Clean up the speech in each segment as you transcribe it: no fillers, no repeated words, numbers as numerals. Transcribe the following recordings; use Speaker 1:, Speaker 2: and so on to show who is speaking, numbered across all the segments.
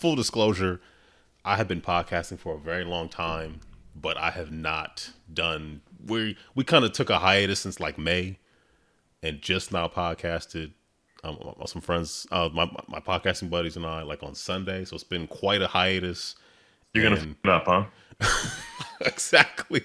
Speaker 1: full disclosure, I have been podcasting for a very long time, but I have not done. We kind of took a hiatus since like May, and just now podcasted. Some friends, my podcasting buddies and I, like on Sunday. So it's been quite a hiatus.
Speaker 2: You're gonna f it up, huh?
Speaker 1: Exactly.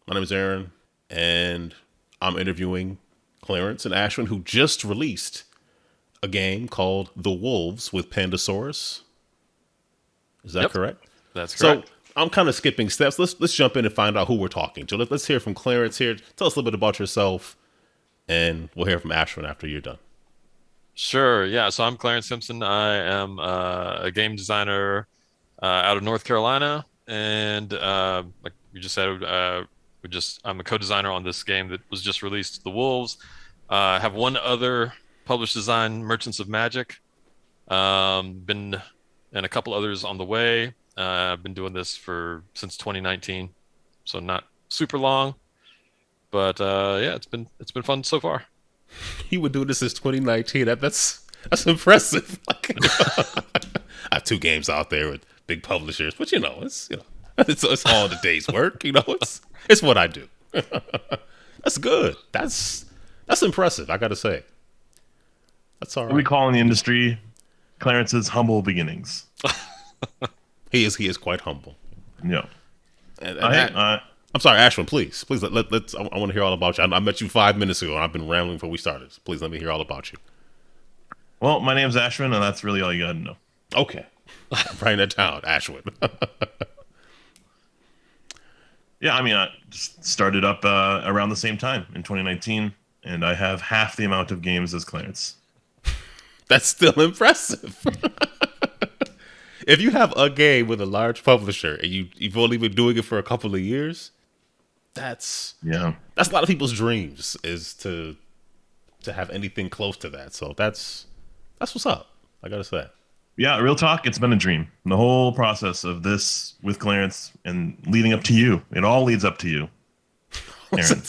Speaker 1: My name is Aaron, and I'm interviewing Clarence and Ashwin, who just released a game called The Wolves with Pandasaurus. Is that correct?
Speaker 3: That's correct.
Speaker 1: So I'm kind of skipping steps. Let's jump in and find out who we're talking to. Let's hear from Clarence here. Tell us a little bit about yourself, and we'll hear from Ashwin after you're done.
Speaker 3: Sure. Yeah. So I'm Clarence Simpson. I am a game designer out of North Carolina, and like you just said, I'm a co-designer on this game that was just released, The Wolves. I have one other published design, Merchants of Magic. Been and a couple others on the way. I've been doing this since 2019, so not super long, but yeah, it's been fun so far.
Speaker 1: He would do this since 2019. That's impressive. Like, I have two games out there with big publishers, but it's all the day's work. It's what I do. That's good. That's impressive. I got to say, that's all right.
Speaker 2: What we call in the industry Clarence's humble beginnings.
Speaker 1: He is quite humble.
Speaker 2: Yeah.
Speaker 1: I'm sorry, Ashwin. Please, let's. I want to hear all about you. I met you 5 minutes ago, and I've been rambling before we started. So please let me hear all about you.
Speaker 2: Well, my name's Ashwin, and that's really all you got to know.
Speaker 1: Okay, I'm writing that down, Ashwin.
Speaker 2: Yeah, I mean, I just started up around the same time in 2019, and I have half the amount of games as Clarence.
Speaker 1: That's still impressive. If you have a game with a large publisher and you've only been doing it for a couple of years, that's a lot of people's dreams, is to have anything close to that. So that's what's up, I gotta say.
Speaker 2: Yeah, real talk, it's been a dream. The whole process of this with Clarence and leading up to you, it all leads up to you, Aaron.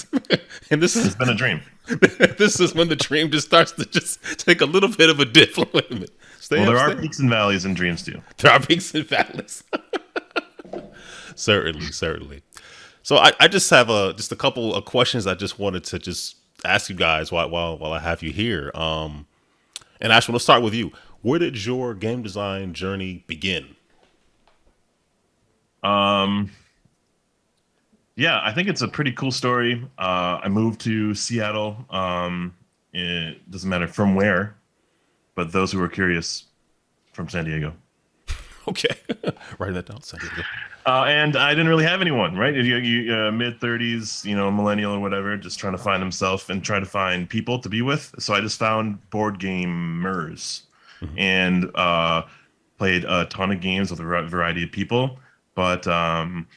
Speaker 1: And
Speaker 2: it's been a dream.
Speaker 1: This is when the dream just starts to just take a little bit of a dip. Wait a minute.
Speaker 2: There are peaks and valleys in dreams too.
Speaker 1: There are peaks and valleys. Certainly. So I just have just a couple of questions I just wanted to just ask you guys while I have you here. And Ashwin, let's start with you. Where did your game design journey begin?
Speaker 2: Yeah, I think it's a pretty cool story. I moved to Seattle. It doesn't matter from where, but those who are curious, from San Diego.
Speaker 1: Okay, write that down, San Diego.
Speaker 2: And I didn't really have anyone, right? You mid-30s, millennial or whatever, just trying to find himself and try to find people to be with. So I just found board gamers and played a ton of games with a variety of people. But and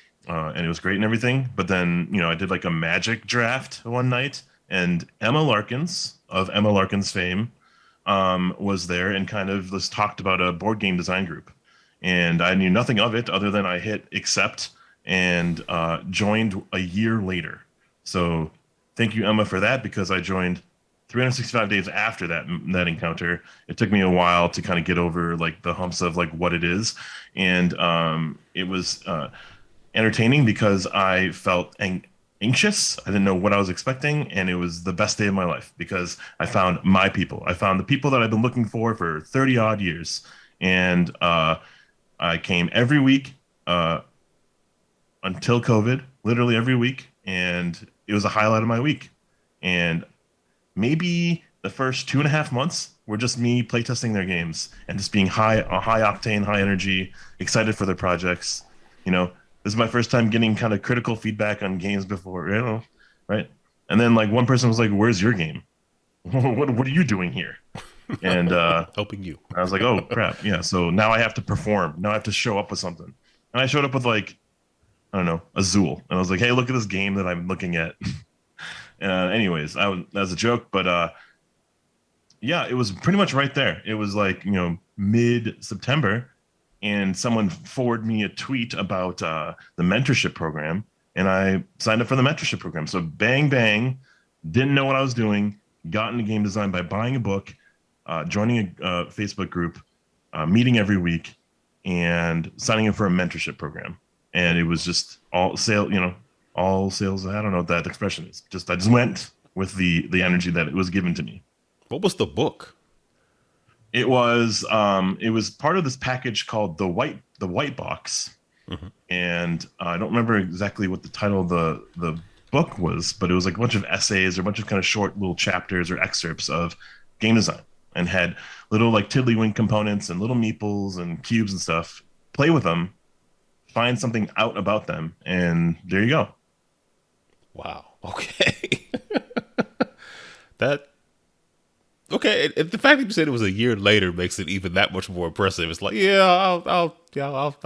Speaker 2: it was great and everything. But then, I did like a Magic draft one night, and Emma Larkins of Emma Larkins fame was there and kind of just talked about a board game design group. And I knew nothing of it other than I hit accept and joined a year later. So thank you, Emma, for that, because I joined 365 days after that encounter. It took me a while to kind of get over like the humps of like what it is. And it was entertaining because I felt anxious. I didn't know what I was expecting, and it was the best day of my life because I found my people. I found the people that I've been looking for 30 odd years. And I came every week until COVID, literally every week. And it was a highlight of my week. And maybe the first 2.5 months were just me playtesting their games and just being high octane, high energy, excited for their projects. This is my first time getting kind of critical feedback on games before, right? And then like one person was like, "Where's your game? What are you doing here?" And
Speaker 1: helping you.
Speaker 2: I was like, "Oh crap, yeah." So now I have to perform. Now I have to show up with something. And I showed up with like, I don't know, Azul. And I was like, "Hey, look at this game that I'm looking at." Anyways, that was a joke, but Yeah, it was pretty much right there. It was like, mid-September, and someone forwarded me a tweet about the mentorship program, and I signed up for the mentorship program. So bang, bang, didn't know what I was doing, got into game design by buying a book, joining a Facebook group, meeting every week, and signing up for a mentorship program. And it was just all sale, all sales. I don't know what that expression is. I just went with the energy that it was given to me.
Speaker 1: What was the book?
Speaker 2: It was part of this package called the white box, and I don't remember exactly what the title of the book was, but it was like a bunch of essays or a bunch of kind of short little chapters or excerpts of game design, and had little like tiddlywink components and little meeples and cubes and stuff. Play with them, find something out about them, and there you go.
Speaker 1: Wow. Okay. that. Okay, the fact that you said it was a year later makes it even that much more impressive. It's like, yeah, I'll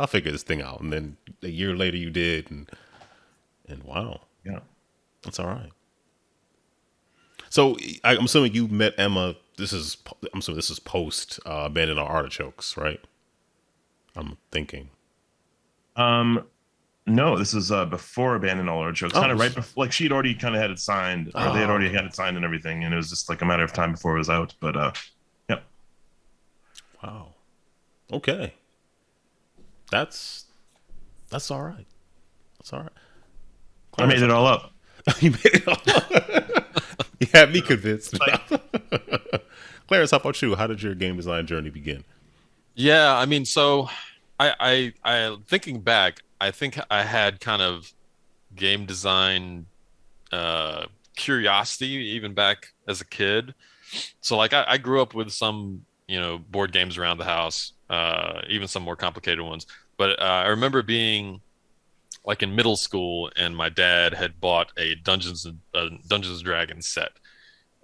Speaker 1: figure this thing out, and then a year later you did, and wow,
Speaker 2: Yeah.
Speaker 1: that's all right. So I'm assuming you met Emma. I'm assuming this is post Abandoned Artichokes, right? I'm thinking.
Speaker 2: No, this is before Abandon All Our Jokes.
Speaker 1: Oh,
Speaker 2: Kind of right before, like she'd already kind of had it signed, or they had already had it signed and everything, and it was just like a matter of time before it was out. But yeah,
Speaker 1: Wow. Okay. That's all right. That's all right.
Speaker 2: I made it all up.
Speaker 1: You made it all. You had me convinced. Clarence, how about you? How did your game design journey begin?
Speaker 3: Yeah, I mean, so I thinking back, I think I had kind of game design curiosity even back as a kid. So like I grew up with some, board games around the house, even some more complicated ones. But I remember being like in middle school, and my dad had bought a Dungeons and Dragons set,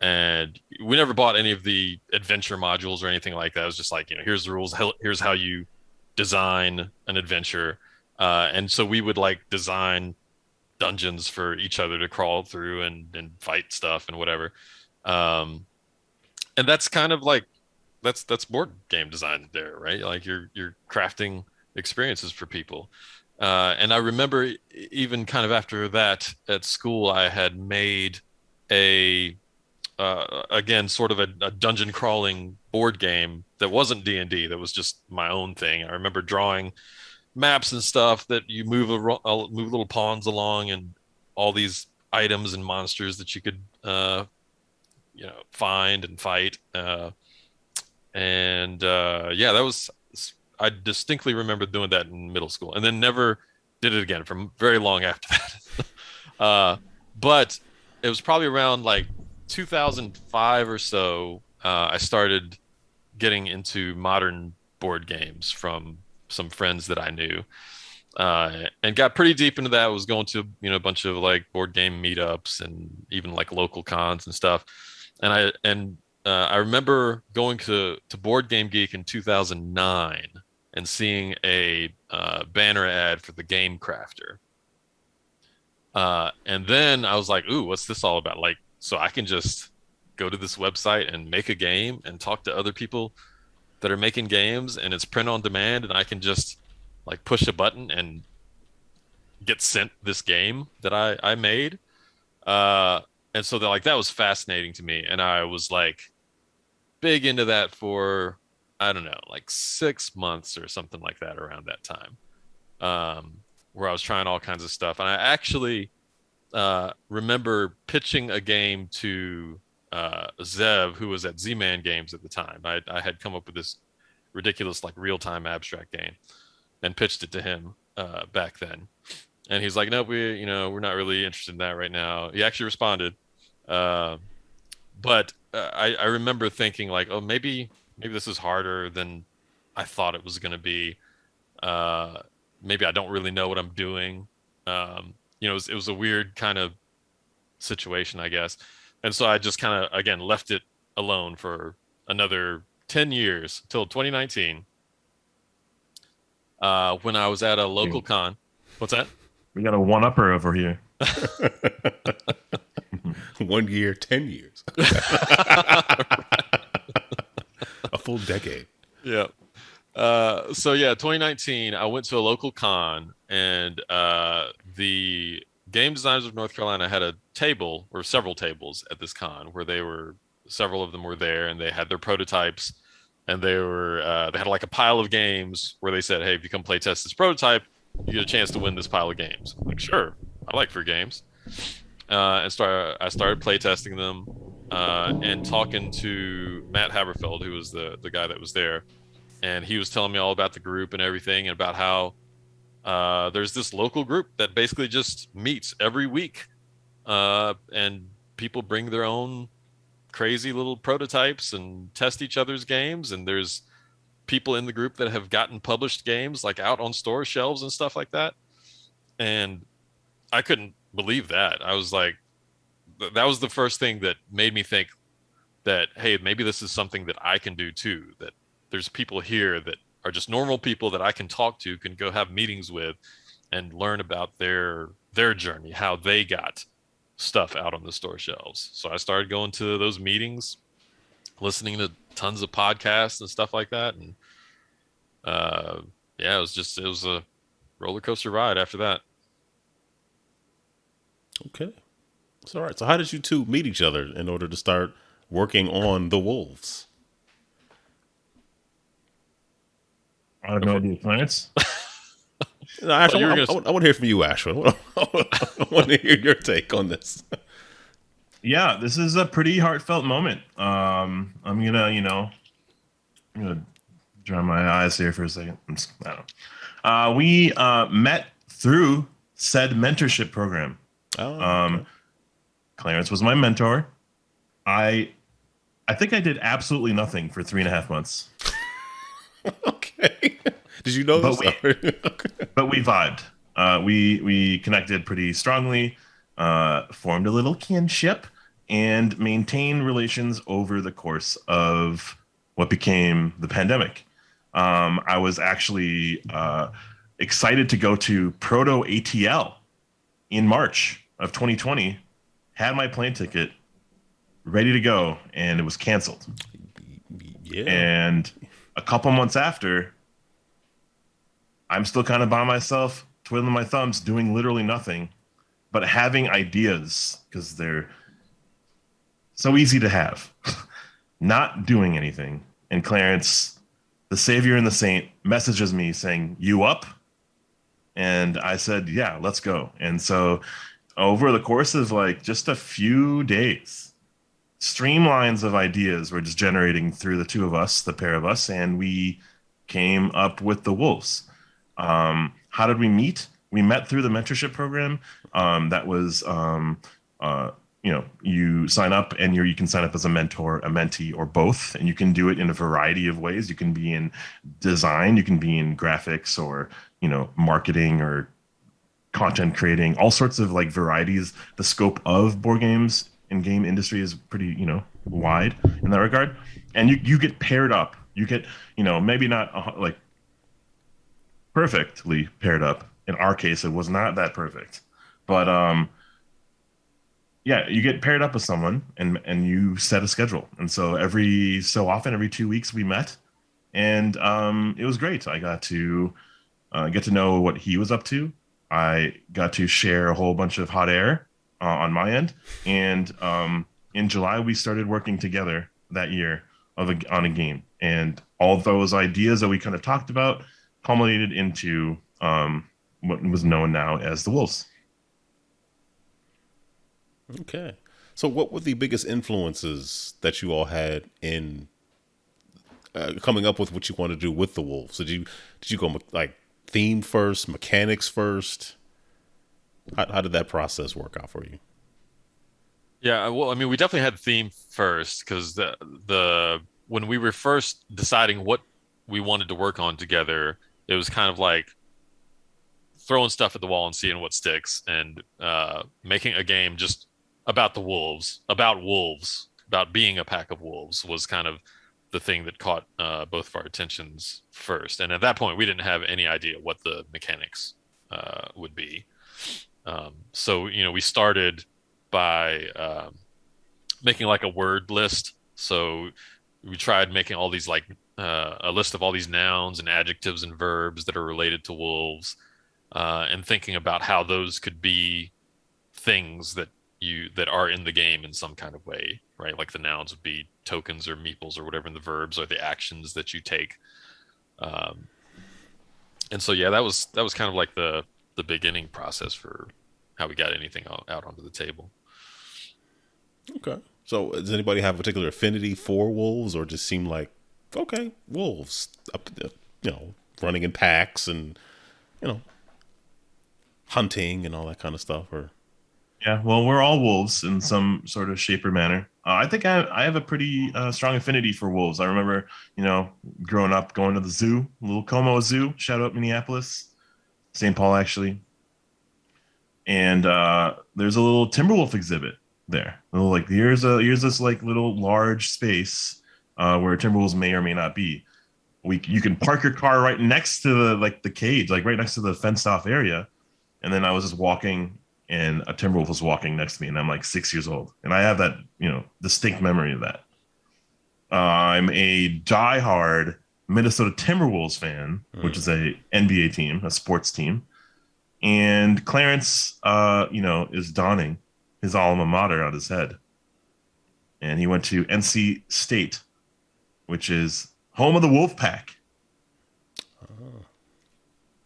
Speaker 3: and we never bought any of the adventure modules or anything like that. It was just like, here's the rules, here's how you design an adventure, and so we would like design dungeons for each other to crawl through and fight stuff and whatever. And that's kind of like that's board game design there, right? Like you're crafting experiences for people. And I remember even kind of after that at school, I had made a again sort of a dungeon crawling board game that wasn't D&D, that was just my own thing. I remember drawing maps and stuff that you move move little pawns along, and all these items and monsters that you could find and fight. Yeah, that was, I distinctly remember doing that in middle school, and then never did it again for very long after that. But it was probably around like 2005 or so, I started getting into modern board games from some friends that I knew, and got pretty deep into that. I was going to a bunch of like board game meetups and even like local cons and stuff. I remember going to Board Game Geek in 2009 and seeing a banner ad for the Game Crafter. And then I was like, ooh, what's this all about? Like, so I can just go to this website and make a game and talk to other people that are making games, and it's print on demand, and I can just like push a button and get sent this game that I made. And so that was fascinating to me. And I was like big into that for, I don't know, like 6 months or something like that around that time, where I was trying all kinds of stuff. And I actually remember pitching a game to Zev, who was at Z-Man Games at the time. I had come up with this ridiculous like real-time abstract game and pitched it to him back then. And he's like, no, we're not really interested in that right now. He actually responded. But I remember thinking like, oh, maybe this is harder than I thought it was going to be. Maybe I don't really know what I'm doing. It was a weird kind of situation, I guess. And so I just kind of, again, left it alone for another 10 years till 2019, when I was at a local con. What's that?
Speaker 2: We got a one-upper over here.
Speaker 1: 1 year, 10 years. full decade.
Speaker 3: Yeah. So yeah, 2019, I went to a local con, and the game designers of North Carolina had a table or several tables at this con where several of them were there, and they had their prototypes, and they had like a pile of games where they said, "Hey, if you come play test this prototype, you get a chance to win this pile of games." I'm like, sure, I like free games. I started play testing them, and talking to Matt Haberfeld, who was the guy that was there, and he was telling me all about the group and everything, and about how there's this local group that basically just meets every week, and people bring their own crazy little prototypes and test each other's games, and there's people in the group that have gotten published games like out on store shelves and stuff like that. And I couldn't believe that. I was like, that was the first thing that made me think that, hey, maybe this is something that I can do too, that there's people here that are just normal people that I can talk to, can go have meetings with, and learn about their journey, how they got stuff out on the store shelves. So I started going to those meetings, listening to tons of podcasts and stuff like that, and yeah, it was a roller coaster ride after that.
Speaker 1: Okay. So, all right. So how did you two meet each other in order to start working on the Wolves?
Speaker 2: I have no idea, Clarence.
Speaker 1: No, actually,
Speaker 3: you were
Speaker 1: I
Speaker 3: gonna-
Speaker 1: want to hear from you, Ashwin. I want to hear your take on this.
Speaker 2: Yeah, this is a pretty heartfelt moment. I'm gonna dry my eyes here for a second. I don't know. We met through said mentorship program.
Speaker 1: Oh, okay.
Speaker 2: Clarence was my mentor. I think I did absolutely nothing for 3.5 months,
Speaker 1: Okay. Did you know
Speaker 2: But
Speaker 1: this? Okay.
Speaker 2: but we vibed. We connected pretty strongly, formed a little kinship, and maintained relations over the course of what became the pandemic. I was actually excited to go to Proto ATL in March of 2020, had my plane ticket ready to go, and it was canceled.
Speaker 1: Yeah.
Speaker 2: And a couple months after, I'm still kind of by myself, twiddling my thumbs, doing literally nothing, but having ideas because they're so easy to have. Not doing anything. And Clarence, the savior and the saint, messages me saying, "You up?" And I said, "Yeah, let's go." And so over the course of like just a few days, streamlines of ideas were just generating through the two of us, the pair of us, and we came up with the Wolves. How did we meet? We met through the mentorship program. That was, you sign up and you can sign up as a mentor, a mentee, or both, and you can do it in a variety of ways. You can be in design, you can be in graphics, or marketing, or content creating, all sorts of like varieties. The scope of board games and game industry is pretty, wide in that regard. And you get paired up. You get, maybe not like perfectly paired up. In our case, it was not that perfect, but yeah, you get paired up with someone and you set a schedule. And so every so often, every 2 weeks, we met, and it was great. I got to get to know what he was up to. I got to share a whole bunch of hot air on my end, and in July we started working together that year on a game, and all those ideas that we kind of talked about culminated into what was known now as the Wolves.
Speaker 1: Okay. So, what were the biggest influences that you all had in coming up with what you want to do with the Wolves? Did you go like theme first, mechanics first? How did that process work out for you?
Speaker 3: Yeah, well, I mean, we definitely had theme first, because the when we were first deciding what we wanted to work on together, it was kind of like throwing stuff at the wall and seeing what sticks, and making a game just about the wolves, about being a pack of wolves was kind of the thing that caught both of our attentions first. And at that point, we didn't have any idea what the mechanics would be. So, we started by making like a word list. So we tried making all these like a list of all these nouns and adjectives and verbs that are related to wolves, and thinking about how those could be things that are in the game in some kind of way, right? Like the nouns would be tokens or meeples or whatever, and the verbs are the actions that you take. Um, and so yeah, that was kind of like the beginning process for how we got anything out onto the table.
Speaker 1: Okay. So does anybody have a particular affinity for wolves, or just seem like, okay, wolves, up to the, running in packs and, you know, hunting and all that kind of stuff? Or
Speaker 2: Yeah, well, we're all wolves in some sort of shape or manner. I think I have a pretty strong affinity for wolves. I remember, growing up, going to the zoo, little Como Zoo, shout out Minneapolis, St. Paul, actually. And there's a little Timberwolf exhibit there. Little, like, here's this like little large space where Timberwolves may or may not be. You can park your car right next to the cage, like right next to the fenced off area. And then I was just walking, and a Timberwolf was walking next to me, and I'm like 6 years old, and I have that distinct memory of that. I'm a diehard Minnesota Timberwolves fan, which is a NBA team, a sports team, and Clarence, is donning his alma mater on his head, and he went to NC State, which is home of the Wolfpack.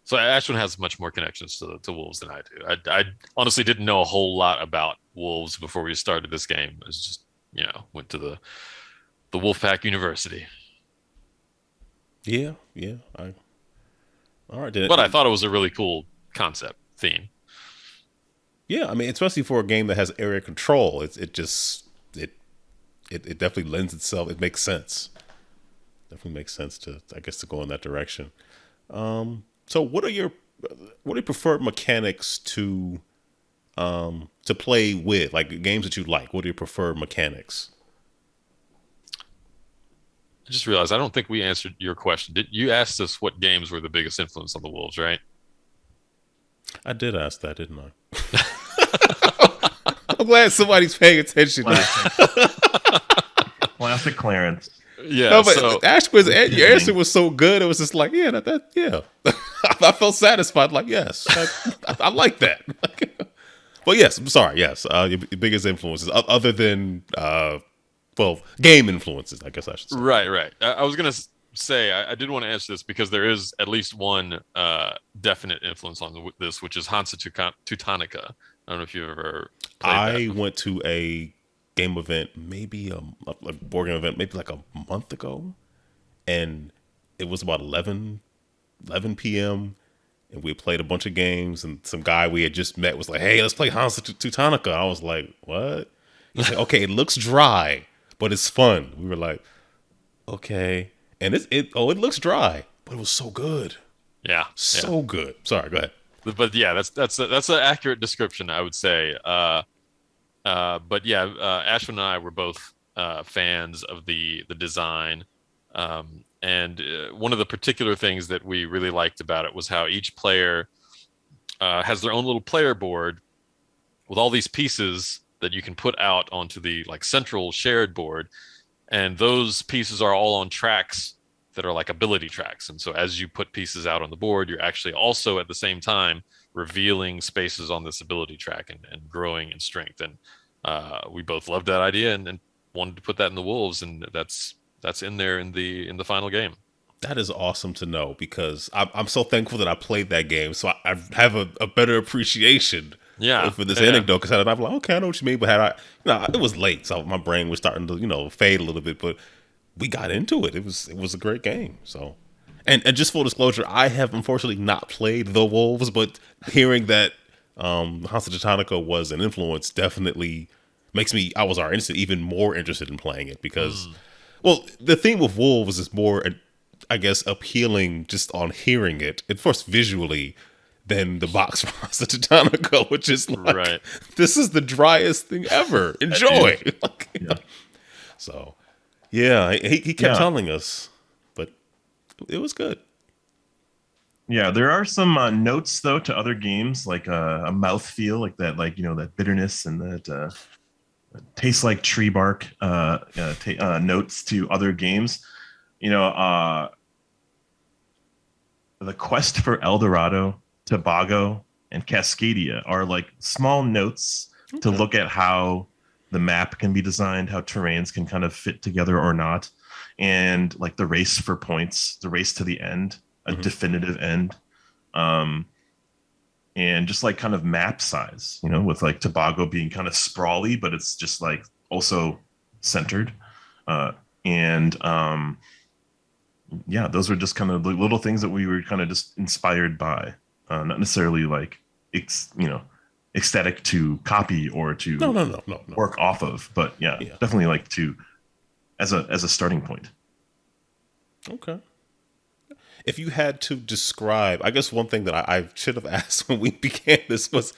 Speaker 3: So Ashwin has much more connections to wolves than I do. I honestly didn't know a whole lot about wolves before we started this game. I was just, went to the Wolfpack University.
Speaker 1: yeah. All right.
Speaker 3: But I thought it was a really cool concept theme.
Speaker 1: Yeah, I mean, especially for a game that has area control, it definitely lends itself. It makes sense. Definitely makes sense to, I guess, to go in that direction. So what are your preferred mechanics to play with? Like games that you like, what are your preferred mechanics?
Speaker 3: I just realized I don't think we answered your question. Did you asked us what games were the biggest influence on the Wolves, right?
Speaker 1: I did ask that, didn't I? I'm glad somebody's paying attention.
Speaker 2: Classic Clarence.
Speaker 3: Yeah.
Speaker 1: No, but
Speaker 3: So
Speaker 1: Ashwin's your answer was so good. It was just like, yeah, yeah. I felt satisfied. Like, yes, I like that. But yes, I'm sorry. Yes, your biggest influences other than game influences, I guess I should say.
Speaker 3: right. I was gonna say I did want to answer this because there is at least one definite influence on this, which is Hansa Teutonica. I don't know if you've ever played that.
Speaker 1: Went to a game event, maybe a board game event, maybe like a month ago, and it was about 11 p.m. and we played a bunch of games, and some guy we had just met was like, "Hey, let's play Hansa Teutonica." I was like, "What?" He's like, "Okay, it looks dry, but it's fun." We were like, "Okay," and it looks dry, but it was so good,
Speaker 3: Yeah.
Speaker 1: so good. Sorry, go ahead.
Speaker 3: But yeah, that's an accurate description, I would say. But yeah, Ashwin and I were both fans of the design, and one of the particular things that we really liked about it was how each player has their own little player board with all these pieces that you can put out onto the like central shared board, and those pieces are all on tracks that are like ability tracks. And so as you put pieces out on the board, you're actually also at the same time revealing spaces on this ability track and growing in strength. And we both loved that idea and wanted to put that in the Wolves, and that's in there in the final game.
Speaker 1: That is awesome to know, because I'm so thankful that I played that game, so I have a better appreciation for this anecdote. Because I'm like, okay, I know what you mean, but it was late, so my brain was starting to fade a little bit, but we got into it. It was a great game. So, and just full disclosure, I have unfortunately not played the Wolves, but hearing that Hansa Teutonica was an influence definitely makes me, I was our instant even more interested in playing it, because well, the theme of Wolves is more, I guess, appealing just on hearing it, and first visually, than the box for Hansa Teutonica, which is like, this is the driest thing ever. Enjoy. So, yeah, he kept telling us, but it was good.
Speaker 2: Yeah, there are some notes though to other games, like a mouthfeel, like that, like that bitterness and that taste like tree bark notes to other games. You know, the quest for El Dorado, Tobago, and Cascadia are like small notes to
Speaker 1: Okay.
Speaker 2: look at how the map can be designed, how terrains can kind of fit together or not, and like the race for points, the race to the end, a definitive end. Um, and just like kind of map size, you know, with like Tobago being kind of sprawly, but it's just like also centered. And Yeah, those were just kind of the little things that we were kind of just inspired by, not necessarily like you know, ecstatic to copy or
Speaker 1: No,
Speaker 2: to
Speaker 1: no, no, no, no.
Speaker 2: work off of, but yeah,
Speaker 1: Yeah.
Speaker 2: definitely like to as a starting point.
Speaker 1: Okay. If you had to describe, I guess one thing that I should have asked when we began this was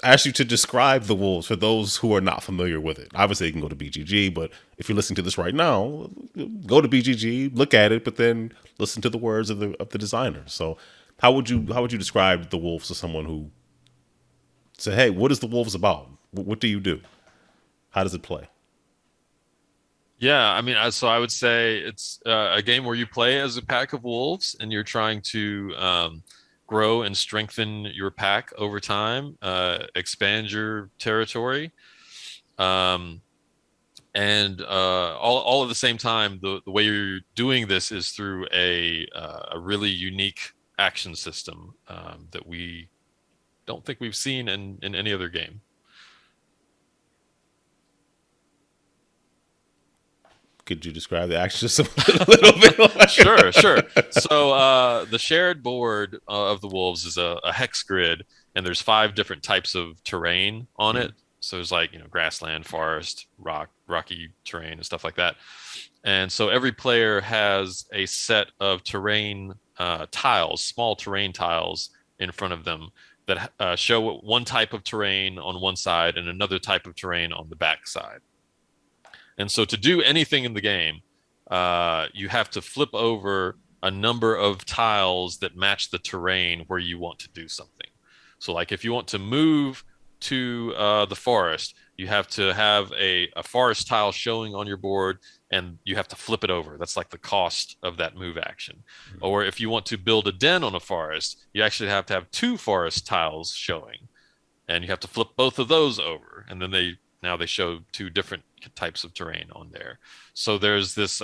Speaker 1: ask you to describe the wolves for those who are not familiar with it. Obviously, you can go to BGG, but if you're listening to this right now, go to BGG, look at it, but then listen to the words of the designer. So, how would you describe the wolves to someone who say, "Hey, what is the wolves about? What do you do? How does it play?"
Speaker 3: Yeah, I mean, so I would say it's a game where you play as a pack of wolves and you're trying to grow and strengthen your pack over time, expand your territory, um, and all at the same time. The way you're doing this is through a really unique action system that we don't think we've seen in any other game.
Speaker 1: Could you describe the action system a little bit?
Speaker 3: Sure, sure. So the shared board of the wolves is a hex grid, and there's 5 different types of terrain on it. So there's like, grassland, forest, rocky terrain, and stuff like that. And so every player has a set of terrain tiles, small terrain tiles in front of them that show one type of terrain on one side and another type of terrain on the back side. And so to do anything in the game, you have to flip over a number of tiles that match the terrain where you want to do something. So like if you want to move to the forest, you have to have a forest tile showing on your board and you have to flip it over. That's like the cost of that move action. Or if you want to build a den on a forest, you actually have to have 2 forest tiles showing and you have to flip both of those over. And then they show 2 different types of terrain on there. So there's this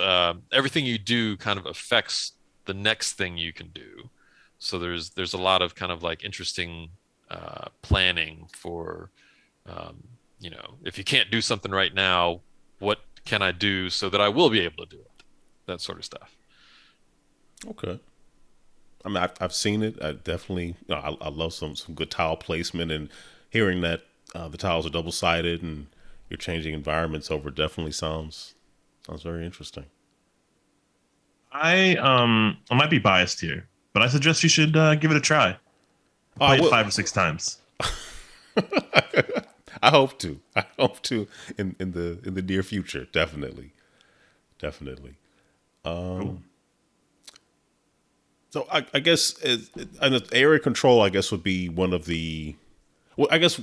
Speaker 3: everything you do kind of affects the next thing you can do. So there's a lot of kind of like interesting planning for if you can't do something right now, what can I do so that I will be able to do it? That sort of stuff.
Speaker 1: Okay. I mean, I've seen it. I definitely, I love some good tile placement, and hearing that the tiles are double sided and you're changing environments over definitely sounds very interesting.
Speaker 2: I might be biased here, but I suggest you should give it a try. Play it 5 or 6 times.
Speaker 1: I hope to. I hope to in the near future. Definitely.
Speaker 2: Cool.
Speaker 1: So I guess and area control, I guess, would be one of the. Well, I guess.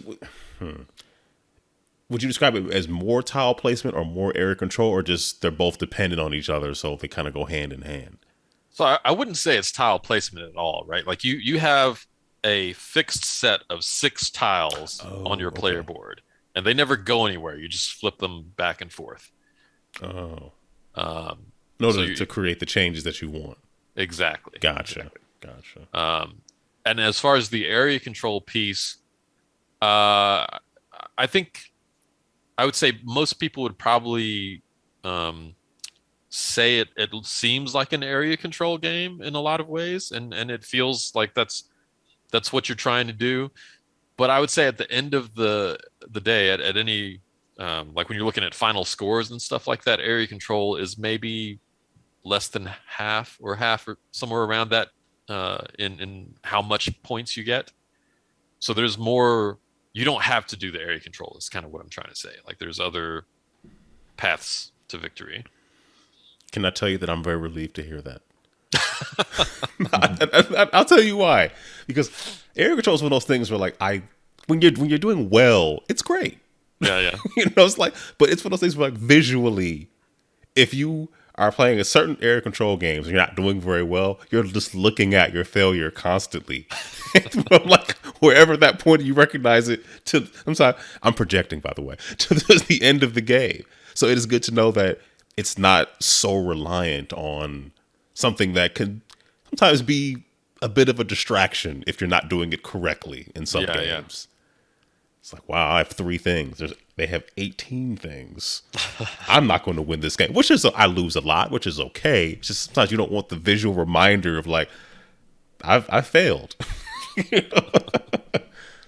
Speaker 1: Would you describe it as more tile placement or more area control, or just they're both dependent on each other, so they kind of go hand in hand?
Speaker 3: So I wouldn't say it's tile placement at all, right? Like you have a fixed set of 6 tiles on your player board, and they never go anywhere. You just flip them back and forth.
Speaker 1: Oh. In
Speaker 3: So
Speaker 1: order to create the changes that you want.
Speaker 3: Exactly.
Speaker 1: Gotcha.
Speaker 3: And as far as the area control piece, I think I would say most people would probably say it seems like an area control game in a lot of ways, and it feels like that's what you're trying to do. But I would say at the end of the day, at any like when you're looking at final scores and stuff like that, area control is maybe less than half or somewhere around that in how much points you get. So there's more. You don't have to do the area control. Is kind of what I'm trying to say. Like there's other paths to victory.
Speaker 1: Can I tell you that I'm very relieved to hear that? I'll tell you why. Because area control is one of those things where, like, when you're doing well, it's great.
Speaker 3: Yeah.
Speaker 1: It's like, but it's one of those things where, like, visually, if you are playing a certain area control games and you're not doing very well, you're just looking at your failure constantly. From, like, wherever that point you recognize it to, I'm sorry, I'm projecting, by the way, to the end of the game. So it is good to know that it's not so reliant on something that can sometimes be a bit of a distraction if you're not doing it correctly in some games. It's like, wow, I have 3 things. They have 18 things. I'm not going to win this game, which is, I lose a lot, which is okay. It's just sometimes you don't want the visual reminder of, like, I failed.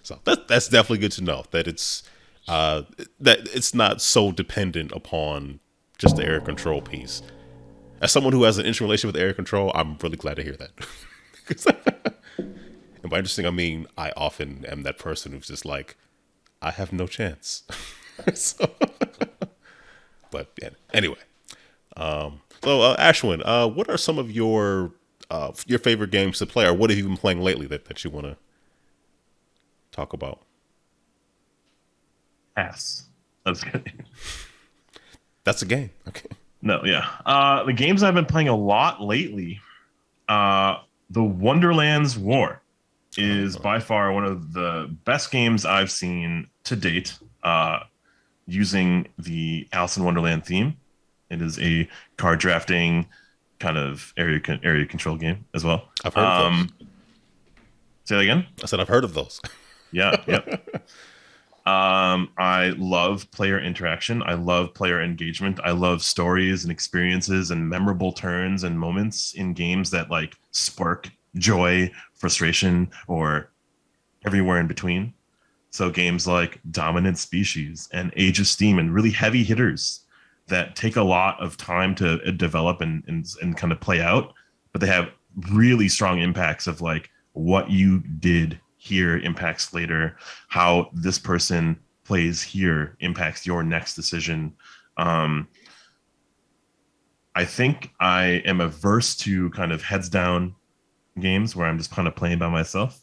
Speaker 1: So that's definitely good to know that it's not so dependent upon just the area control piece. As someone who has an interesting relationship with area control, I'm really glad to hear that. And by interesting, I mean I often am that person who's just like, I have no chance. So, but yeah, anyway, so Ashwin, what are some of your favorite games to play, or what have you been playing lately that you want to talk about?
Speaker 2: Pass. That's good.
Speaker 1: That's a game. Okay.
Speaker 2: No, yeah. The games I've been playing a lot lately, the Wonderlands War is by far one of the best games I've seen to date, using the Alice in Wonderland theme. It is a card drafting kind of area control game as well.
Speaker 1: I've heard of those.
Speaker 2: Say that again?
Speaker 1: I said I've heard of those.
Speaker 2: Yeah, yep. I love player interaction. I love player engagement. I love stories and experiences and memorable turns and moments in games that, like, spark joy, frustration, or everywhere in between. So games like Dominant Species and Age of Steam, and really heavy hitters that take a lot of time to develop and kind of play out, but they have really strong impacts of, like, what you did here impacts later, how this person plays here impacts your next decision. I think I am averse to kind of heads down games where I'm just kind of playing by myself.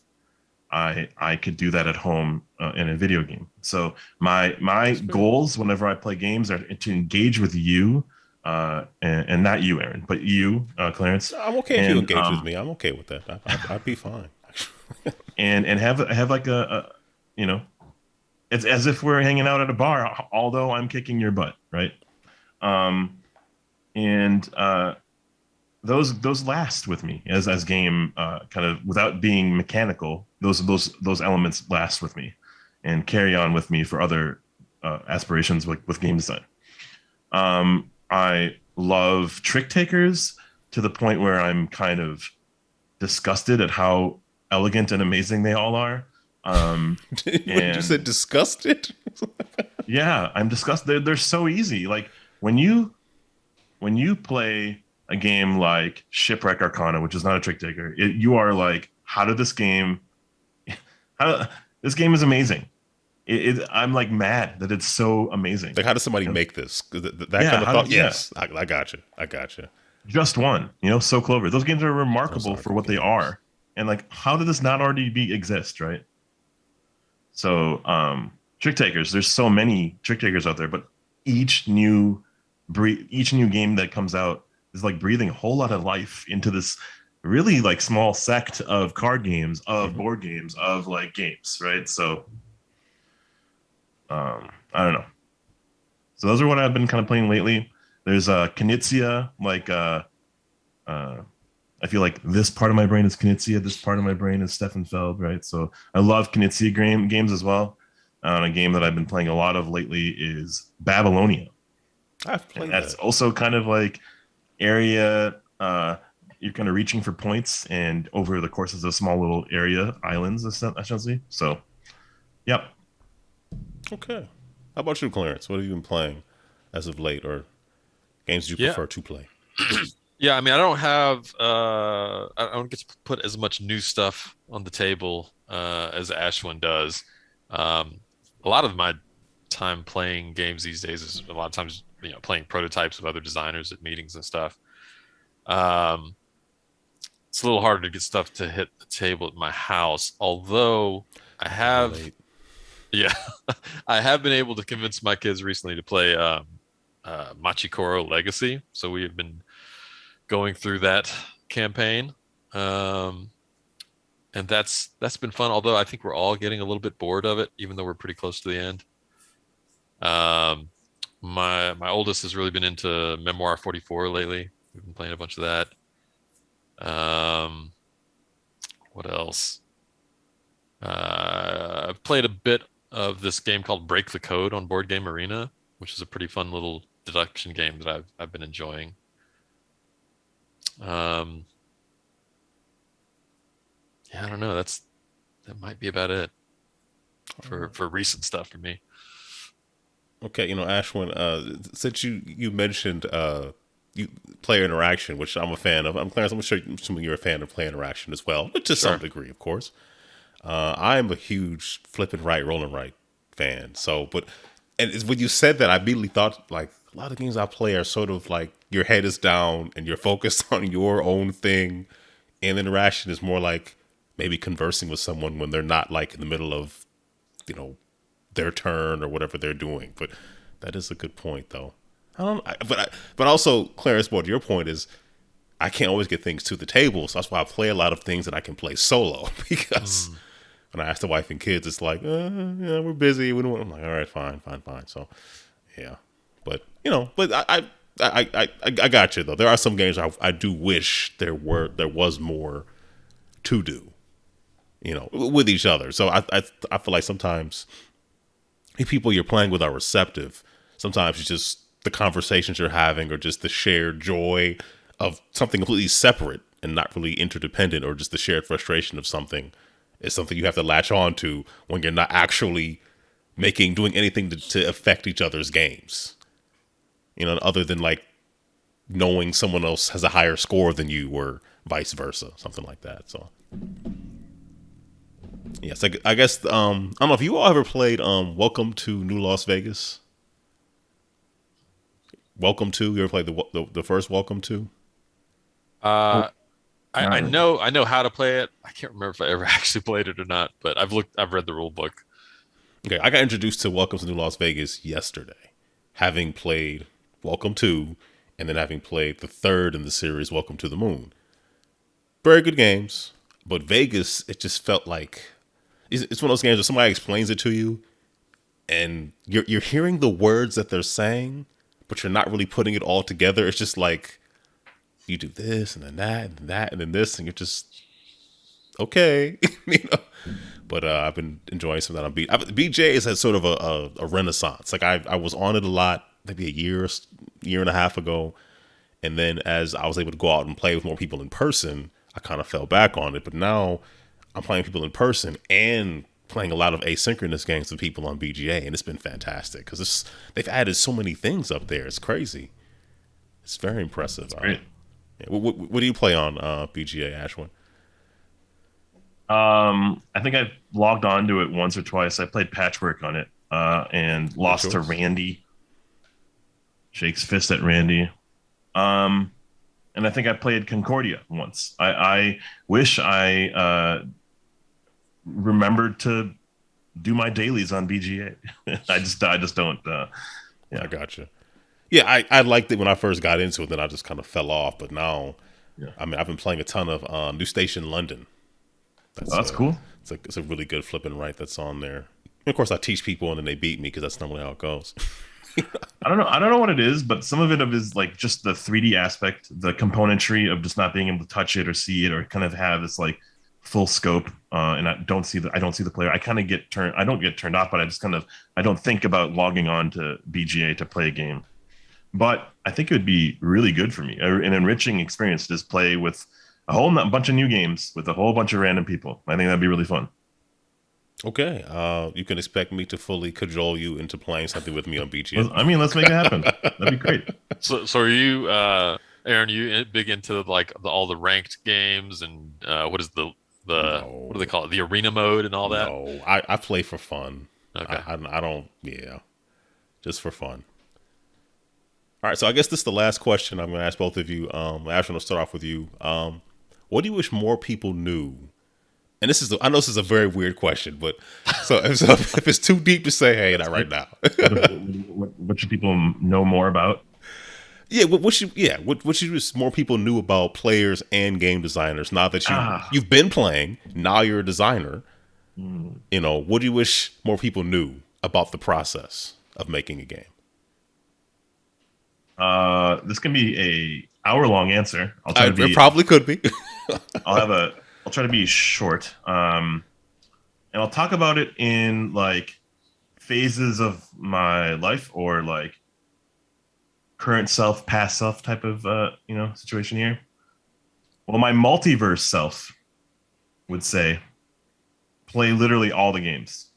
Speaker 2: I could do that at home in a video game. So my goals whenever I play games are to engage with you, and not you, Aaron, but you, Clarence.
Speaker 1: I'm okay if you engage with me. I'm okay with that. I'd be fine.
Speaker 2: and have like a it's as if we're hanging out at a bar, although I'm kicking your butt, right? And those last with me as game, kind of without being mechanical. Those elements last with me and carry on with me for other aspirations with game design. I love trick takers to the point where I'm kind of disgusted at how elegant and amazing they all are.
Speaker 1: You said disgusted?
Speaker 2: Yeah, I'm disgusted. They're so easy. Like when you play a game like Shipwreck Arcana, which is not a trick taker, you are like, how did this game? This game is amazing. I'm like mad that it's so amazing.
Speaker 1: Like, how does somebody make this? That kind of thought. Yes, I got you.
Speaker 2: Just one, So Clover. Those games are remarkable for what they are, and like, how did this not already exist, right? So, trick takers. There's so many trick takers out there, but each new game that comes out is like breathing a whole lot of life into this really like small sect of card games, of board games, of like games, right? So, I don't know. So those are what I've been kind of playing lately. There's Knizia, like I feel like this part of my brain is Knizia, this part of my brain is Stefan Feld, right? So I love Knizia games as well. A game that I've been playing a lot of lately is Babylonia.
Speaker 1: I've played
Speaker 2: and that's also kind of like area. You're kind of reaching for points, and over the course of a small little area, islands, essentially. So, yep.
Speaker 1: Okay. How about you, Clarence? What have you been playing as of late, or games you prefer to play?
Speaker 3: Yeah, I mean, I don't have, I don't get to put as much new stuff on the table as Ashwin does. A lot of my time playing games these days is a lot of times, playing prototypes of other designers at meetings and stuff. It's a little harder to get stuff to hit the table at my house, although I have Yeah, I have been able to convince my kids recently to play Machikoro Legacy. So we have been going through that campaign, um, and that's been fun. Although I think we're all getting a little bit bored of it, even though we're pretty close to the end. Um, my oldest has really been into Memoir 44 lately. We've been playing a bunch of that. Um, what else? I've played a bit of this game called Break the Code on Board Game Arena, which is a pretty fun little deduction game that I've been enjoying. Um, yeah, I don't know. That might be about it for recent stuff for me.
Speaker 1: Okay, Ashwin, since you mentioned you player interaction, which I'm a fan of. I'm Clarence. I'm sure assuming you're a fan of player interaction as well, but to some
Speaker 3: Sure.
Speaker 1: degree, of course. I'm a huge flipping right, rolling right fan. So, and when you said that, I immediately thought like a lot of games I play are sort of like your head is down and you're focused on your own thing, and interaction is more like maybe conversing with someone when they're not like in the middle of you know their turn or whatever they're doing. But that is a good point, though. I don't. But also, Clarence, what your point is, I can't always get things to the table, so that's why I play a lot of things that I can play solo because
Speaker 3: Mm.
Speaker 1: when I ask the wife and kids, it's like, yeah, we're busy. We don't. I'm like, all right, fine. So, yeah, but but I got you though. There are some games I do wish there was more to do, with each other. So I feel like sometimes the people you're playing with are receptive. Sometimes it's just the conversations you're having or just the shared joy of something completely separate and not really interdependent, or just the shared frustration of something is something you have to latch on to when you're not actually doing anything to affect each other's games. Other than like knowing someone else has a higher score than you or vice versa, something like that. So yes, I guess I don't know if you all ever played Welcome to New Las Vegas. Welcome to, you ever played the first Welcome to?
Speaker 3: Uh,
Speaker 2: Nope,
Speaker 3: I
Speaker 2: not really.
Speaker 3: know how to play it. I can't remember if I ever actually played it or not, but I've read the rule book.
Speaker 1: Okay, I got introduced to Welcome to New Las Vegas yesterday, having played Welcome to, and then having played the third in the series, Welcome to the Moon. Very good games, but Vegas, it just felt like it's one of those games where somebody explains it to you, and you're hearing the words that they're saying, but you're not really putting it all together. It's just like you do this and then that and that and then this, and you're just okay, you know. But I've been enjoying some of that on Beat. BJ is at sort of a renaissance. Like I was on it a lot, maybe year and a half ago, and then as I was able to go out and play with more people in person, I kind of fell back on it. But now I'm playing people in person and playing a lot of asynchronous games with people on BGA, and it's been fantastic because they've added so many things up there. It's crazy. It's very impressive.
Speaker 2: That's great.
Speaker 1: Yeah. What do you play on BGA, Ashwin?
Speaker 2: I think I've logged on to it once or twice. I played Patchwork on it, and
Speaker 1: Good
Speaker 2: lost to
Speaker 1: choice.
Speaker 2: Randy. Shakes fist at Randy. Um, and I think I played Concordia once. I wish I remembered to do my dailies on BGA. I just don't.
Speaker 1: I
Speaker 2: Yeah,
Speaker 1: got you. Yeah, I liked it when I first got into it, then I just kind of fell off. But now,
Speaker 2: yeah.
Speaker 1: I mean, I've been playing a ton of New Station London.
Speaker 2: Oh,
Speaker 1: That's
Speaker 2: that's cool.
Speaker 1: it's a really good flipping right that's on there. And of course, I teach people and then they beat me because that's normally how it goes.
Speaker 2: I don't know. I don't know what it is, but some of it is like just the 3D aspect, the componentry of just not being able to touch it or see it or kind of have this like full scope. And I don't see the player. I kind of get turned. I don't get turned off, but I just kind of I don't think about logging on to BGA to play a game. But I think it would be really good for me, an enriching experience to just play with a whole bunch of new games with a whole bunch of random people. I think that'd be really fun.
Speaker 1: Okay, you can expect me to fully cajole you into playing something with me on BGA.
Speaker 2: I mean, let's make it happen. That'd be great.
Speaker 3: So are you, Aaron? Are you big into like all the ranked games and what is the what do they
Speaker 1: No,
Speaker 3: call it? The arena mode and all that?
Speaker 1: no, I play for fun.
Speaker 3: Okay.
Speaker 1: I don't, yeah, just for fun. All right, so I guess this is the last question I'm going to ask both of you. Ashwin, will start off with you. What do you wish more people knew and I know this is a very weird question, but so if it's too deep to say, hey, not right now.
Speaker 2: What should people know more about?
Speaker 1: Yeah, what should more people knew about players and game designers now that you've been playing, now you're a designer. You know, what do you wish more people knew about the process of making a game?
Speaker 2: This can be a hour-long answer.
Speaker 1: It probably could be.
Speaker 2: I'll try to be short. And I'll talk about it in like phases of my life, or like current self, past self type of situation here. Well, my multiverse self would say play literally all the games.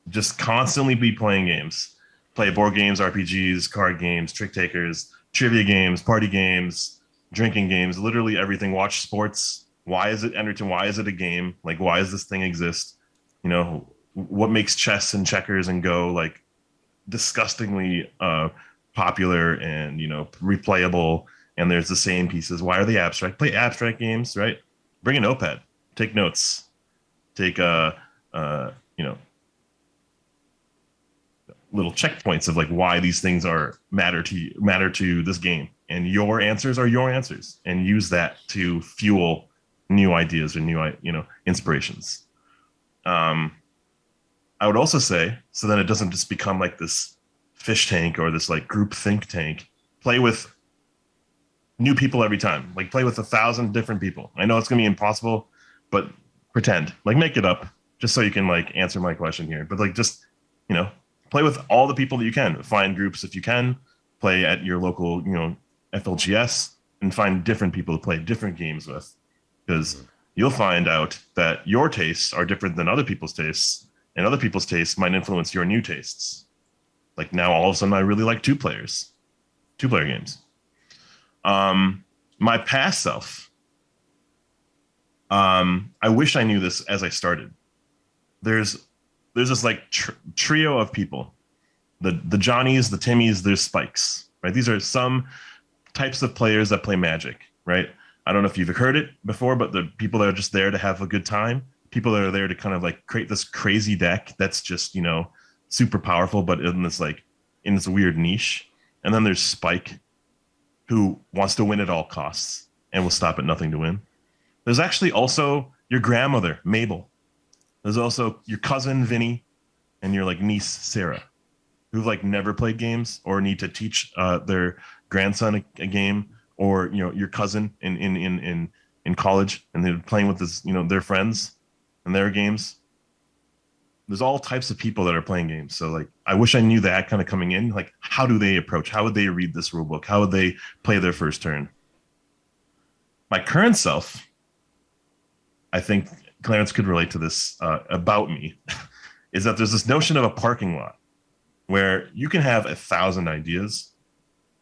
Speaker 2: Just constantly be playing games. Play board games, RPGs, card games, trick takers, trivia games, party games, drinking games, literally everything. Watch sports. Why is it entertaining? Why is it a game? Like, why does this thing exist? You know, what makes chess and checkers and Go like disgustingly popular and, you know, replayable, and there's the same pieces. Why are they abstract? Play abstract games, right? Bring a notepad, take notes, take little checkpoints of like why these things matter to this game, and your answers are your answers, and use that to fuel new ideas or new inspirations. I would also say, so then it doesn't just become like this fish tank or this like group think tank, play with new people every time. Like play with 1,000 different people. I know it's gonna be impossible, but pretend, like make it up just so you can like answer my question here. But like just, you know, play with all the people that you can. Find groups if you can. Play at your local, you know, FLGS, and find different people to play different games with, because you'll find out that your tastes are different than other people's tastes, and other people's tastes might influence your new tastes. Like now, all of a sudden, I really like two-player games. My past self, I wish I knew this as I started. There's this like trio of people, the Johnnies, the Timmies, there's Spikes, right? These are some types of players that play Magic, right? I don't know if you've heard it before, but the people that are just there to have a good time, people that are there to kind of like create this crazy deck that's just, you know, super powerful, but in this weird niche. And then there's Spike, who wants to win at all costs and will stop at nothing to win. There's actually also your grandmother, Mabel. There's also your cousin, Vinny, and your like niece, Sarah, who've like never played games or need to teach their grandson a game, or, you know, your cousin in college, and they're playing with this, you know, their friends and their games. There's all types of people that are playing games. So like, I wish I knew that kind of coming in. Like, how do they approach? How would they read this rule book? How would they play their first turn? My current self, I think Clarence could relate to this about me, is that there's this notion of a parking lot where you can have 1,000 ideas,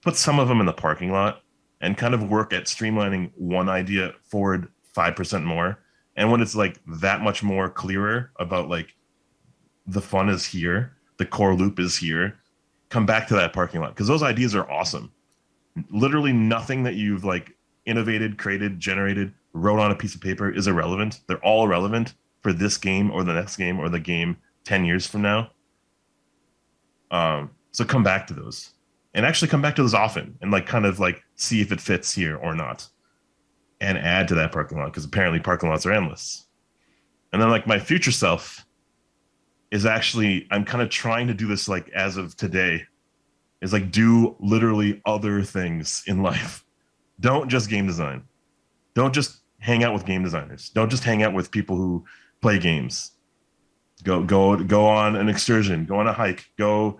Speaker 2: put some of them in the parking lot, and kind of work at streamlining one idea forward 5% more. And when it's like that much more clearer about like, the fun is here, the core loop is here, come back to that parking lot, because those ideas are awesome. Literally nothing that you've like innovated, created, generated, wrote on a piece of paper is irrelevant. They're all relevant for this game or the next game or the game 10 years from now. So come back to those, and actually come back to those often, and like kind of like see if it fits here or not, and add to that parking lot, because apparently parking lots are endless. And then like my future self is actually, I'm kind of trying to do this like as of today, is like do literally other things in life. Don't just game design. Don't just hang out with game designers. Don't just hang out with people who play games. Go on an excursion, go on a hike, go,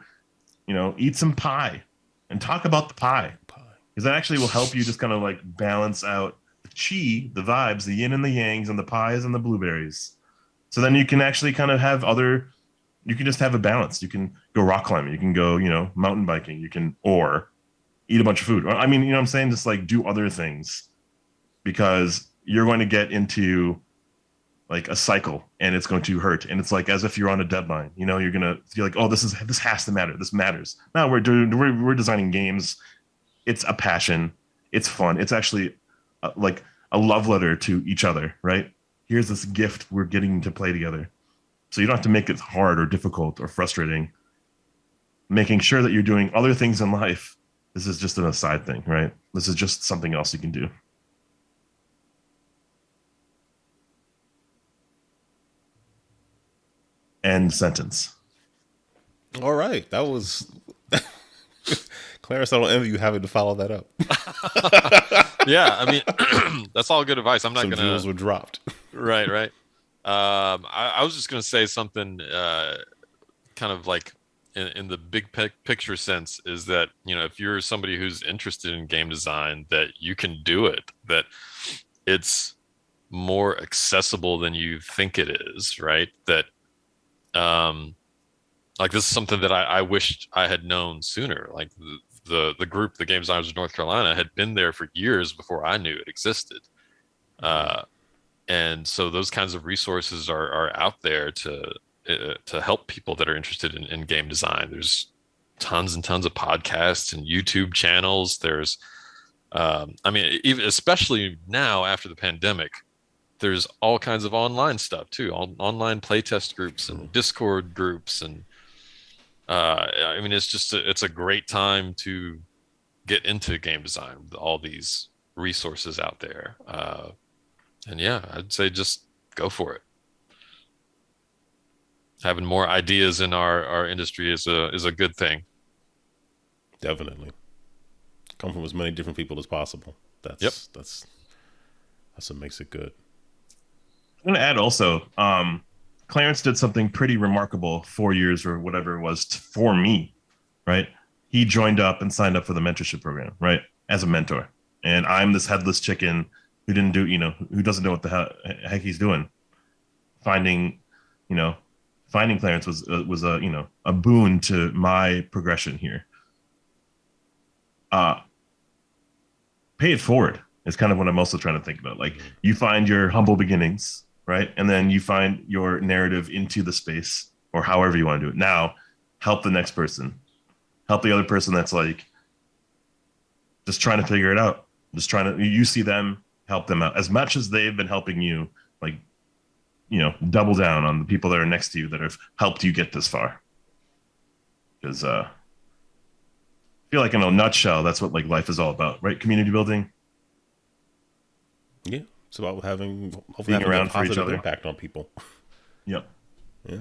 Speaker 2: you know, eat some pie and talk about the pie. Because that actually will help you just kind of like balance out the chi, the vibes, the yin and the yangs, and the pies and the blueberries. So then you can actually kind of have you can just have a balance. You can go rock climbing. You can go, you know, mountain biking. You can, or eat a bunch of food. I mean, you know what I'm saying? Just like do other things, because you're going to get into like a cycle, and it's going to hurt. And it's like as if you're on a deadline. You know, you're gonna feel like, oh, this has to matter. This matters. No, we're designing games. It's a passion. It's fun. It's actually like a love letter to each other, right? here's this gift we're getting to play together. So you don't have to make it hard or difficult or frustrating. Making sure that you're doing other things in life. This is just an aside thing, right? This is just something else you can do. End sentence.
Speaker 1: All right, that was Clarence. I don't envy you having to follow that up.
Speaker 3: Yeah, I mean, that's all good advice. I'm not
Speaker 1: Some
Speaker 3: gonna.
Speaker 1: jewels were dropped.
Speaker 3: Right, right. I was just gonna say something, kind of like in the big picture sense, is that if you're somebody who's interested in game design, that you can do it. That it's more accessible than you think it is, right? That like this is something that I wished I had known sooner. Like the group, the Game Designers of North Carolina, had been there for years before I knew it existed. And so those kinds of resources are out there to help people that are interested in game design. There's tons and tons of podcasts and YouTube channels. There's, I mean, even especially now after the pandemic, there's all kinds of online stuff too, online playtest groups and Discord groups, and I mean, it's a great time to get into game design with all these resources out there. And yeah, I'd say just go for it. Having more ideas in our industry is a good thing.
Speaker 1: Definitely. Come from as many different people as possible. That's what makes it good.
Speaker 2: I'm going to add also, Clarence did something pretty remarkable 4 years or whatever it was for me, right? He joined up and signed up for the mentorship program, right? As a mentor. And I'm this headless chicken who didn't do, who doesn't know what the heck he's doing. Finding Clarence was a boon to my progression here. Pay it forward is kind of what I'm also trying to think about. Like, you find your humble beginnings, right? And then you find your narrative into the space, or however you want to do it. Now, help the next person. Help the other person that's like just trying to figure it out. You see them, help them out. As much as they've been helping you, like, double down on the people that are next to you that have helped you get this far. Because I feel like in a nutshell, that's what like life is all about, right? Community building.
Speaker 1: Yeah. It's about hopefully
Speaker 2: being
Speaker 1: having
Speaker 2: around
Speaker 1: a
Speaker 2: for each
Speaker 1: positive
Speaker 2: other.
Speaker 1: impact on people.
Speaker 2: Yep.
Speaker 1: Yeah.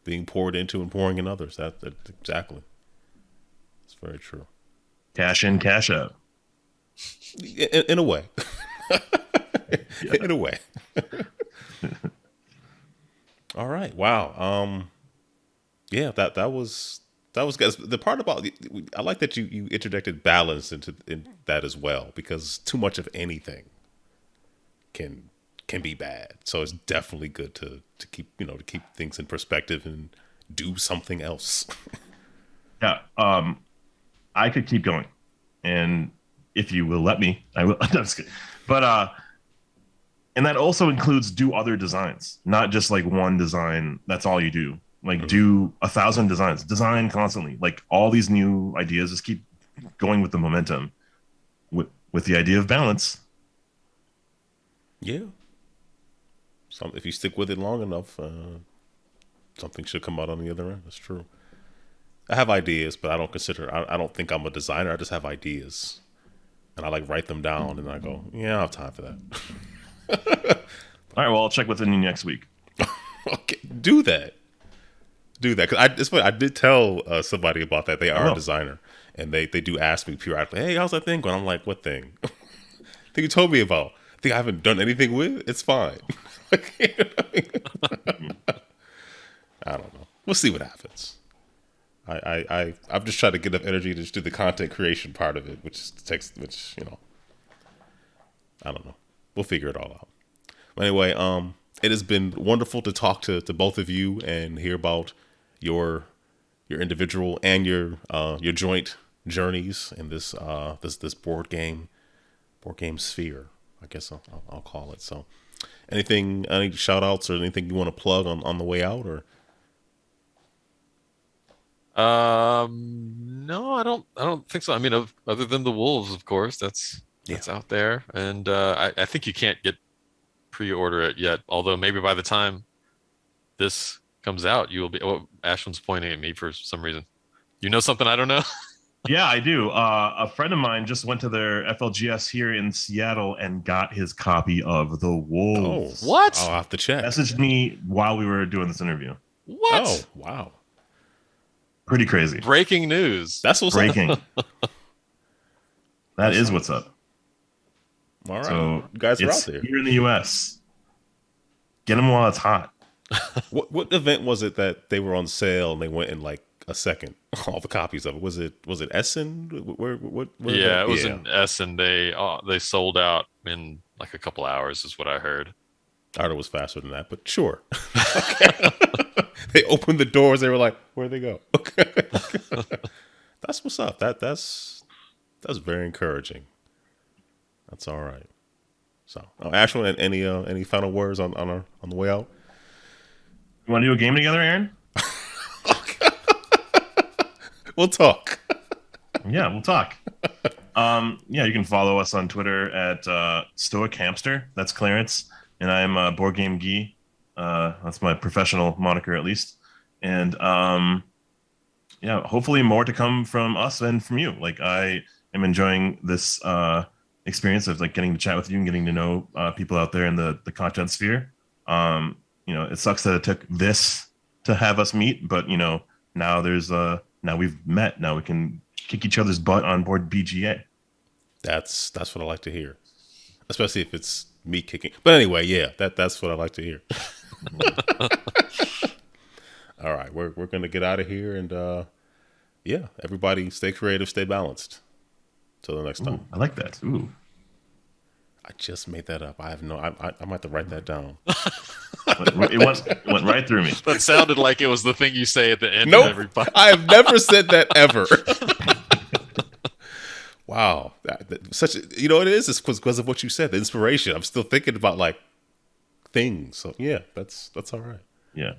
Speaker 1: Being poured into and pouring in others. That exactly. It's very true.
Speaker 2: Cash in, cash out.
Speaker 1: In a way. In a way. All right. Wow. Yeah, that was guys. The part about I like that you interjected balance in that as well, because too much of anything can be bad. So it's definitely good to keep to keep things in perspective and do something else.
Speaker 2: Yeah. I could keep going, and if you will let me, I will. No, I'm just kidding. But and that also includes do other designs, not just like one design. That's all you do. Like do 1,000 designs, design constantly, like all these new ideas. Just keep going with the momentum, with the idea of balance.
Speaker 1: Yeah. If you stick with it long enough, something should come out on the other end. That's true. I have ideas, but I don't think I'm a designer. I just have ideas, and I like write them down, and I go, yeah, I don't have time for that.
Speaker 2: All right, well, I'll check with you next week.
Speaker 1: Okay, do that. Because it's funny. I did tell somebody about that. They are a designer, and they do ask me periodically, "Hey, how's that thing going?" I'm like, "What thing?" I think you told me about. I think I haven't done anything with. It's fine. I don't know. We'll see what happens. I've just tried to get enough energy to just do the content creation part of it, which I don't know. We'll figure it all out. But anyway, it has been wonderful to talk to both of you and hear about your individual and your joint journeys in this this board game sphere. I guess I'll call it. So, any shout outs or anything you want to plug on the way out, or?
Speaker 3: No, I don't think so. I mean, other than the Wolves, of course, that's out there, and I think you can't get pre-order it yet. Although maybe by the time this comes out, you will be. Oh, Ashwin's pointing at me for some reason. You know something I don't know?
Speaker 2: Yeah, I do. A friend of mine just went to their FLGS here in Seattle and got his copy of The Wolves.
Speaker 3: What?
Speaker 1: I'll have to check.
Speaker 2: Messaged me while we were doing this interview.
Speaker 3: What?
Speaker 1: Oh, wow.
Speaker 2: Pretty crazy.
Speaker 3: Breaking news.
Speaker 1: That's what's
Speaker 2: Breaking.
Speaker 1: up.
Speaker 2: That is what's up.
Speaker 1: All right.
Speaker 2: So
Speaker 1: you guys are out
Speaker 2: it's
Speaker 1: there.
Speaker 2: here in the U.S. Get them while it's hot.
Speaker 1: What event was it that they were on sale and they went in like a second? All the copies of it. Was it Essen? Where
Speaker 3: Yeah, it was in Essen. They sold out in like a couple hours, is what I heard.
Speaker 1: I heard it was faster than that, but sure. They opened the doors. They were like, "Where'd they go?" Okay. That's what's up. That's very encouraging. That's all right. So, Ashwin, any final words on the way out?
Speaker 2: You want to do a game together, Aaron?
Speaker 1: We'll talk.
Speaker 2: Yeah, we'll talk. Yeah, you can follow us on Twitter at Stoic Hamster. That's Clarence, and I'm Board Game Gee. That's my professional moniker, at least. And yeah, hopefully more to come from us and from you. Like, I am enjoying this experience of like getting to chat with you and getting to know people out there in the content sphere. It sucks that it took this to have us meet, but now there's now we've met. Now we can kick each other's butt on board BGA.
Speaker 1: That's what I like to hear, especially if it's me kicking. But anyway, yeah, that's what I like to hear. All right, we're gonna get out of here, and yeah, everybody stay creative, stay balanced. Till the next time.
Speaker 2: Ooh, I like that. Ooh,
Speaker 1: I just made that up. I have no. I might have to write that down.
Speaker 2: it went right through me.
Speaker 3: That sounded like it was the thing you say at the end
Speaker 1: Nope,
Speaker 3: of every podcast.
Speaker 1: I have never said that ever. Wow, such it is. It's because of what you said, the inspiration. I'm still thinking about like things. So yeah, that's all right.
Speaker 2: Yeah.